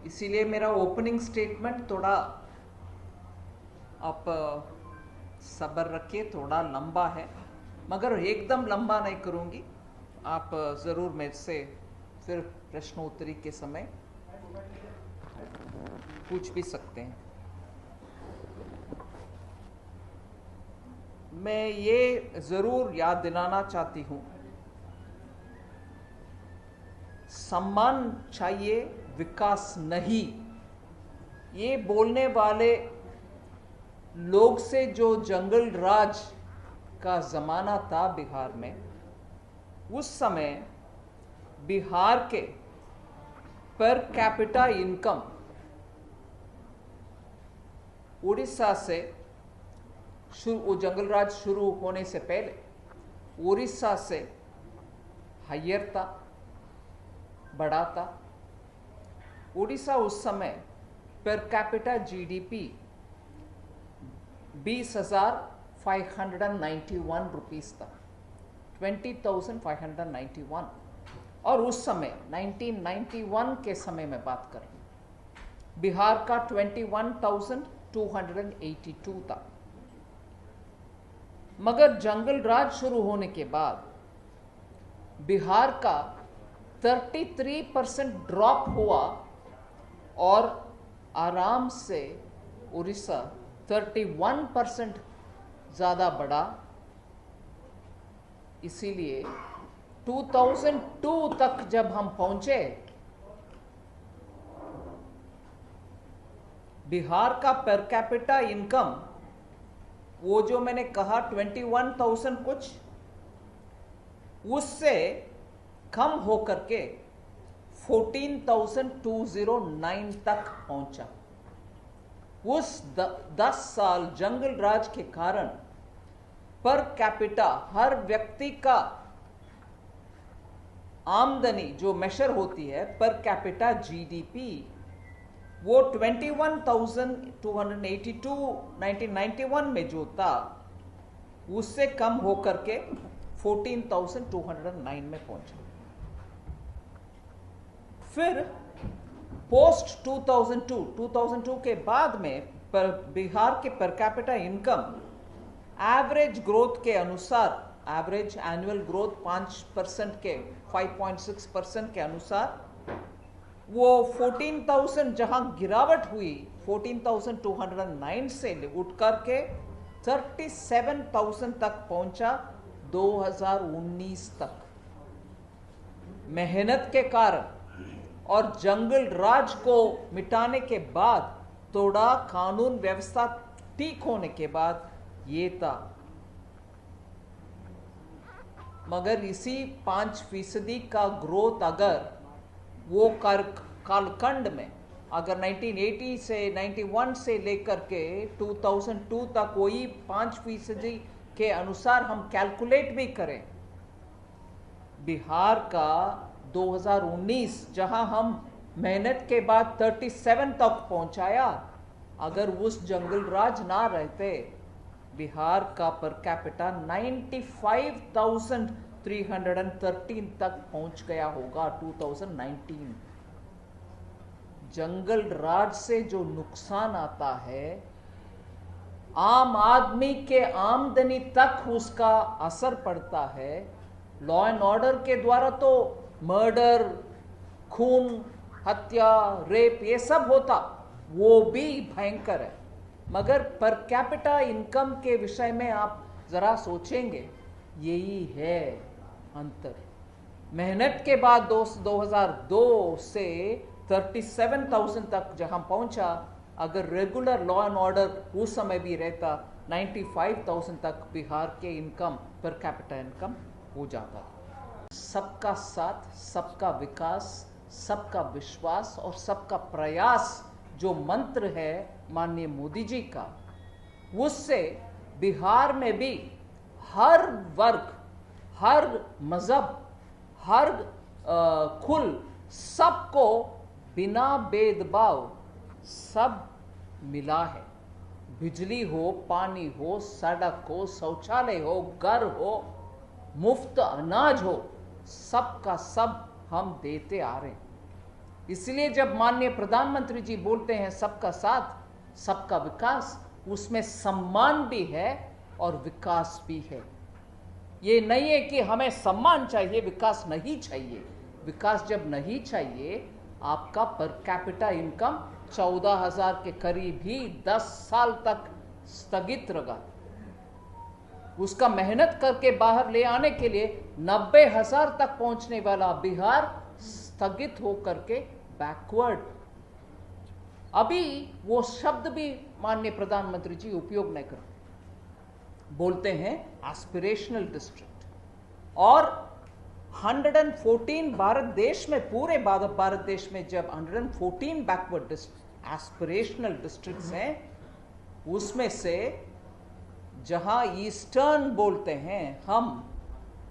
इसीलिए मेरा opening statement थोड़ा आप सब्र रखिए, थोड़ा लंबा है, मगर एकदम लंबा नहीं करूंगी। आप ज़रूर मेरे से फिर प्रश्नोत्तरी के समय पूछ भी सकते हैं। मैं ये ज़रूर याद दिलाना चाहती हूँ, सम्मान चाहिए, विकास नहीं। ये बोलने वाले लोग से जो जंगल राज का ज़माना था बिहार में, उस समय बिहार के पर कैपिटा इनकम उड़ीसा से वो जंगल राज शुरू होने से पहले उड़ीसा से हायर था, बड़ा था। उड़ीसा उस समय पर कैपिटा जीडीपी 20,591 रुपीस था, 20,591। और उस समय 1991 के समय में बात कर रही हूँ, बिहार का 21,282 था। मगर जंगल राज शुरू होने के बाद बिहार का 33% ड्रॉप हुआ और आराम से उड़ीसा 31% ज़्यादा बढ़ा। इसीलिए 2002 तक जब हम पहुंचे, बिहार का पर कैपिटा इनकम वो जो मैंने कहा 21,000 कुछ, उससे कम होकर के 14,209 तक पहुंचा। उस 10 साल जंगल राज के कारण पर कैपिटा, हर व्यक्ति का आमदनी जो मेशर होती है पर कैपिटा जीडीपी, वो 21,282 1991 में जो था उससे कम होकर के 14,209 में पहुंचा। फिर पोस्ट 2002 के बाद में पर बिहार के per capita income average growth के अनुसार, एवरेज एनुअल ग्रोथ 5% के 5.6% के अनुसार वो 14,000 जहां गिरावट हुई 14,209 से उठ करके 37,000 तक पहुंचा 2019 तक। मेहनत के कारण और जंगल राज को मिटाने के बाद, थोड़ा कानून व्यवस्था ठीक होने के बाद ये था। मगर इसी 5% का ग्रोथ अगर वो कालखंड में अगर 1980 से 91 से लेकर के 2002 तक वही 5% के अनुसार हम कैलकुलेट भी करें, बिहार का 2019 जहां हम मेहनत के बाद 37 तक पहुंचाया, अगर उस जंगल राज ना रहते, बिहार का पर कैपिटा 95,313 तक पहुंच गया होगा 2019। जंगल राज से जो नुकसान आता है, आम आदमी के आमदनी तक उसका असर पड़ता है। लॉ एंड ऑर्डर के द्वारा तो मर्डर, खून, हत्या, रेप ये सब होता, वो भी भयंकर है। मगर पर कैपिटा इनकम के विषय में आप जरा सोचेंगे, यही है अंतर। मेहनत के बाद 2002 से 37,000 तक जहां पहुंचा, अगर रेगुलर लॉ एंड ऑर्डर उस समय भी रहता 95,000 तक बिहार के इनकम पर कैपिटा इनकम हो जाता। सबका साथ, सबका विकास, सबका विश्वास और सबका प्रयास जो मंत्र है माननीय मोदी जी का, उससे बिहार में भी हर वर्ग, हर मजहब, हर कुल, सबको बिना भेदभाव सब मिला है। बिजली हो, पानी हो, सड़क हो, शौचालय हो, घर हो, मुफ्त अनाज हो, सबका सब हम देते आ रहे हैं। इसलिए जब माननीय प्रधानमंत्री जी बोलते हैं सबका साथ सबका विकास, उसमें सम्मान भी है और विकास भी है। ये नहीं है कि हमें सम्मान चाहिए, विकास नहीं चाहिए। विकास जब नहीं चाहिए, आपका पर कैपिटा इनकम 14,000 के करीब ही 10 साल तक स्थगित रहा। उसका मेहनत करके बाहर ले आने के लिए 90,000 तक पहुंचने वाला बिहार स्थगित होकर के बैकवर्ड। अभी वो शब्द भी माननीय प्रधानमंत्री जी उपयोग नहीं करते, बोलते हैं एस्पिरेशनल डिस्ट्रिक्ट। और 114 भारत देश में, पूरे भारत देश में जब 114 बैकवर्ड एस्पिरेशनल डिस्ट्रिक्ट्स हैं, उसमें से जहां ईस्टर्न बोलते हैं हम,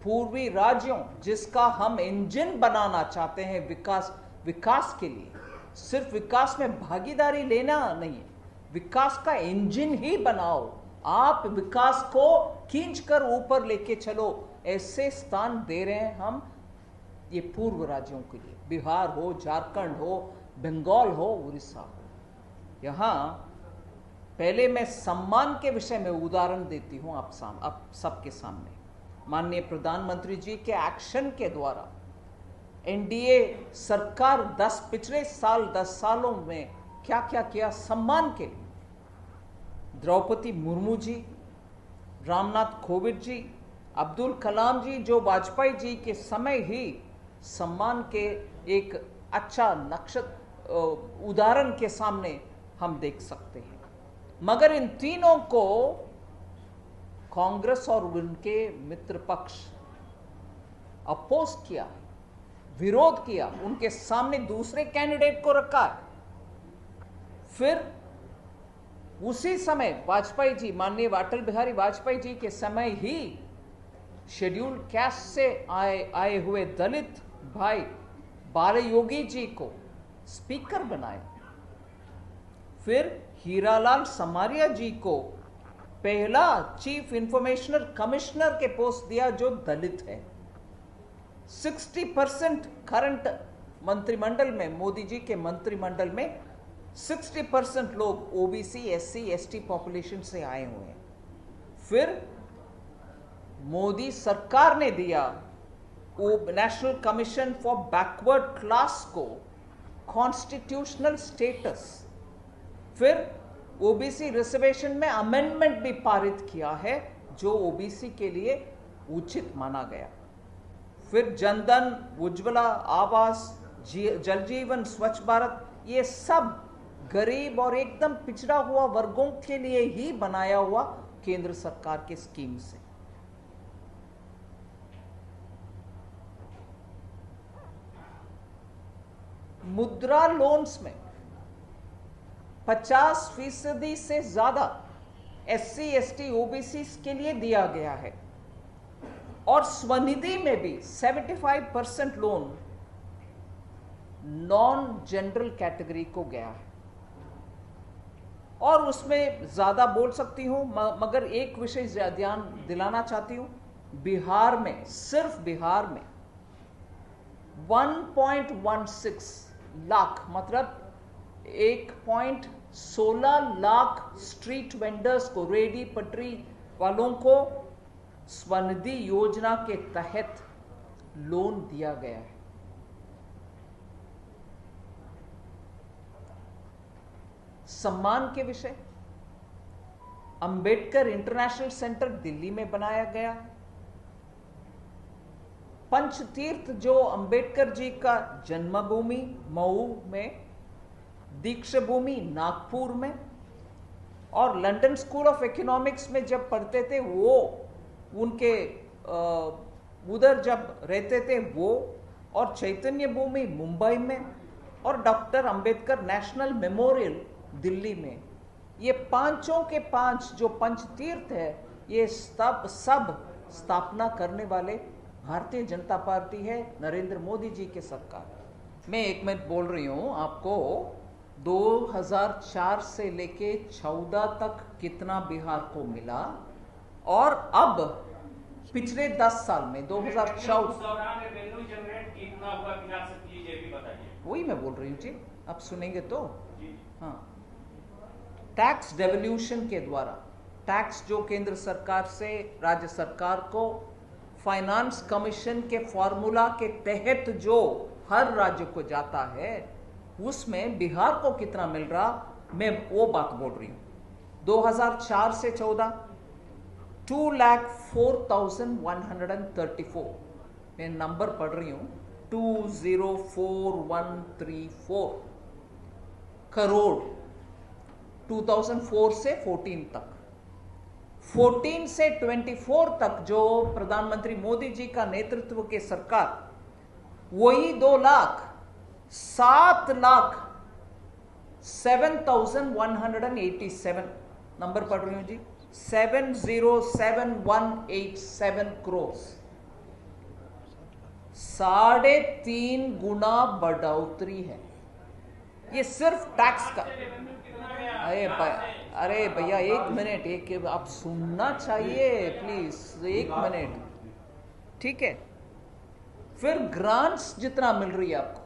पूर्वी राज्यों जिसका हम इंजन बनाना चाहते हैं विकास के लिए, सिर्फ विकास में भागीदारी लेना नहीं है, विकास का इंजन ही बनाओ। आप विकास को खींचकर ऊपर लेके चलो, ऐसे स्थान दे रहे हैं हम ये पूर्व राज्यों के लिए, बिहार हो, झारखंड हो, बंगाल हो, उड़ीसा हो। यहां पहले मैं सम्मान के विषय में उदाहरण देती हूं आप सबके सामने। माननीय प्रधानमंत्री जी के एक्शन के द्वारा एनडीए सरकार पिछले 10 सालों में क्या क्या किया सम्मान के लिए। द्रौपदी मुर्मू जी, रामनाथ कोविंद जी, अब्दुल कलाम जी, जो वाजपेयी जी के समय ही सम्मान के एक अच्छा उदाहरण के सामने हम देख सकते हैं। मगर इन तीनों को कांग्रेस और उनके मित्र पक्ष अपोज किया, विरोध किया, उनके सामने दूसरे कैंडिडेट को रखा। फिर उसी समय वाजपेयी जी, माननीय अटल बिहारी वाजपेयी जी के समय ही शेड्यूल कास्ट से आए हुए दलित भाई बालयोगी जी को स्पीकर बनाया। फिर हीरालाल समारिया जी को पहला चीफ इंफॉर्मेशन कमिश्नर के पोस्ट दिया जो दलित है। 60% करंट मंत्रिमंडल में, मोदी जी के मंत्रिमंडल में 60% लोग ओबीसी, एससी, एसटी पॉपुलेशन से आए हुए हैं। फिर मोदी सरकार ने दिया national commission for backward class को कॉन्स्टिट्यूशनल स्टेटस। फिर ओबीसी रिजर्वेशन में अमेंडमेंट भी पारित किया है जो ओबीसी के लिए उचित माना गया। फिर जनधन, उज्ज्वला, आवास, जल जीवन, स्वच्छ भारत, ये सब गरीब और एकदम पिछड़ा हुआ वर्गों के लिए ही बनाया हुआ केंद्र सरकार के स्कीम से। मुद्रा लोन्स में 50% से ज्यादा एससी, एसटी, ओबीसी के लिए दिया गया है। और स्वनिधि में भी 75% लोन नॉन जनरल कैटेगरी को गया है। और उसमें ज्यादा बोल सकती हूं, मगर एक विषय ध्यान दिलाना चाहती हूं। बिहार में, सिर्फ बिहार में 1.16 लाख, मतलब 1.16 लाख स्ट्रीट वेंडर्स को, रेडी पटरी वालों को स्वनिधि योजना के तहत लोन दिया गया है। सम्मान के विषय, अंबेडकर इंटरनेशनल सेंटर दिल्ली में बनाया गया है। पंचतीर्थ जो अंबेडकर जी का जन्मभूमि मऊ में, दीक्षाभूमि नागपुर में, और लंदन स्कूल ऑफ इकोनॉमिक्स में जब पढ़ते थे वो, उनके उधर जब रहते थे वो, और चैतन्य भूमि मुंबई में, और doctor Ambedkar national memorial Delhi में। ये पांचों के पांच जो पंचतीर्थ है, ये सब स्थापना करने वाले भारतीय जनता पार्टी है, नरेंद्र मोदी जी के सरकार। मैं एक मिनट बोल रही हूं आपको, 2004 से लेके 14 तक कितना बिहार को मिला, और अब पिछले 10 साल में 2014 कितना हुआ बिहार से, प्लीज ये भी बताइए। वही मैं बोल रही हूँ जी, आप सुनेंगे तो। हाँ, टैक्स डेवल्यूशन के द्वारा टैक्स जो केंद्र सरकार से राज्य सरकार को फाइनेंस कमीशन के फॉर्मूला के तहत जो हर राज्य को जाता है, उसमें बिहार को कितना मिल रहा, मैं वो बात बोल रही हूँ। 2004 से 14 2,04,134, मैं नंबर पढ़ रही हूँ, 2,04,134 करोड़ 2004 से 14 तक। 14 से 24 तक जो प्रधानमंत्री मोदी जी का नेतृत्व के सरकार, वही 2,07,187 नंबर पढ़ रही हूं जी, 7,07,187 करोड़, 3.5 गुना बढ़ोतरी है। ये सिर्फ टैक्स का। अरे भैया एक मिनट, एक आप सुनना चाहिए प्लीज, एक मिनट, ठीक है। फिर ग्रांट्स जितना मिल रही है आपको,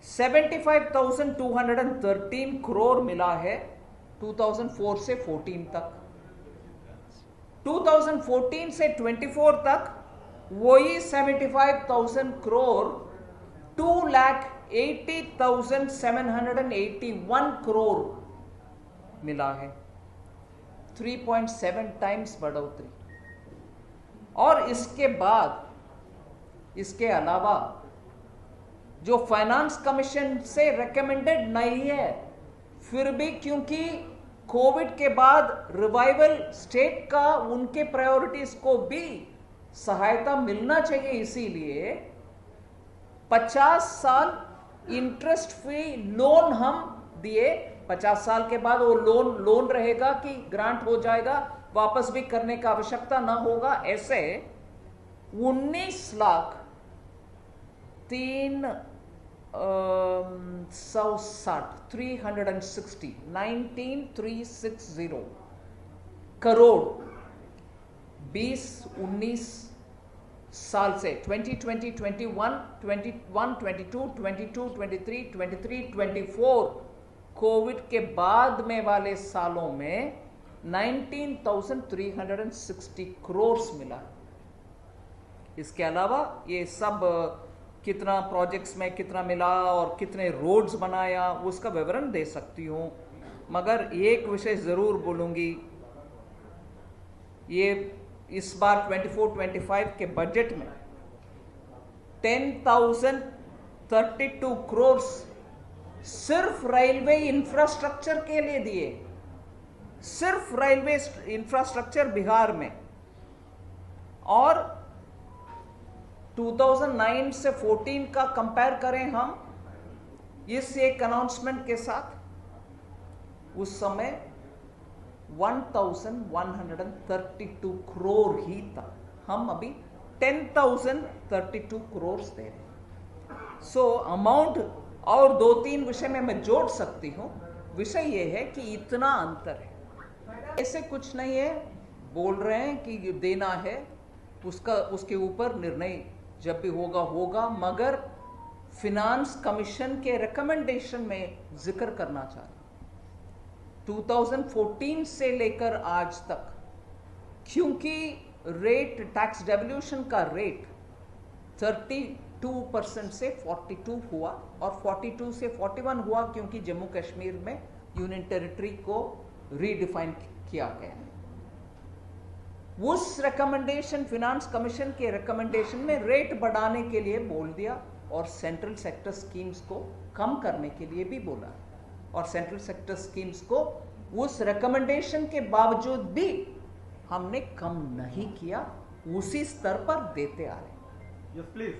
75,213 करोड़ मिला है 2004 से 14 तक। 2014 से 24 तक वही 75,000 करोड़ 2,80,781 करोड़ मिला है, 3.7 टाइम्स बढ़ोतरी। और इसके बाद, इसके अलावा जो फाइनेंस कमीशन से रेकमेंडेड नहीं है, फिर भी क्योंकि कोविड के बाद रिवाइवल स्टेट का, उनके प्रायोरिटीज को भी सहायता मिलना चाहिए, इसीलिए 50 साल इंटरेस्ट फ्री लोन हम दिए। 50 साल के बाद वो लोन रहेगा कि ग्रांट हो जाएगा, वापस भी करने का आवश्यकता ना होगा। ऐसे 19,360 करोड़ 20-19 साल से 2020, 21, 21, 22, 22, 23, 23, 24 कोविड के बाद में वाले सालों में 19,360 करोड़ मिला। इसके अलावा ये सब कितना प्रोजेक्ट्स में कितना मिला और कितने रोड्स बनाया, उसका विवरण दे सकती हूँ, मगर एक विषय जरूर बोलूंगी, ये इस बार 24-25 के बजट में 10,032 करोड़ सिर्फ रेलवे इंफ्रास्ट्रक्चर के लिए दिए, सिर्फ रेलवे इंफ्रास्ट्रक्चर बिहार में। और 2009 से 14 का कंपेयर करें हम इस एक अनाउंसमेंट के साथ, उस समय 1,132 करोड़ ही था, हम अभी 10,032 करोड़ दे रहे हैं। सो अमाउंट और 2-3 विषय में मैं जोड़ सकती हूं। विषय यह है कि इतना अंतर है, ऐसे कुछ नहीं है, बोल रहे हैं कि देना है, उसके ऊपर निर्णय जब भी होगा, मगर फिनांस कमीशन के रिकमेंडेशन में जिक्र करना चाहता हूं 2014 से लेकर आज तक, क्योंकि रेट, टैक्स डेवल्यूशन का रेट 32% से 42 हुआ और 42 से 41 हुआ, क्योंकि जम्मू कश्मीर में यूनियन टेरिटरी को रीडिफाइन किया गया। उस रिकमेंडेशन, फिनांस कमीशन के रिकमेंडेशन में रेट बढ़ाने के लिए बोल दिया और सेंट्रल सेक्टर स्कीम्स को कम करने के लिए भी बोला, और सेंट्रल सेक्टर स्कीम्स को उस रिकमेंडेशन के बावजूद भी हमने कम नहीं किया, उसी स्तर पर देते आ रहे हैं। Yes please.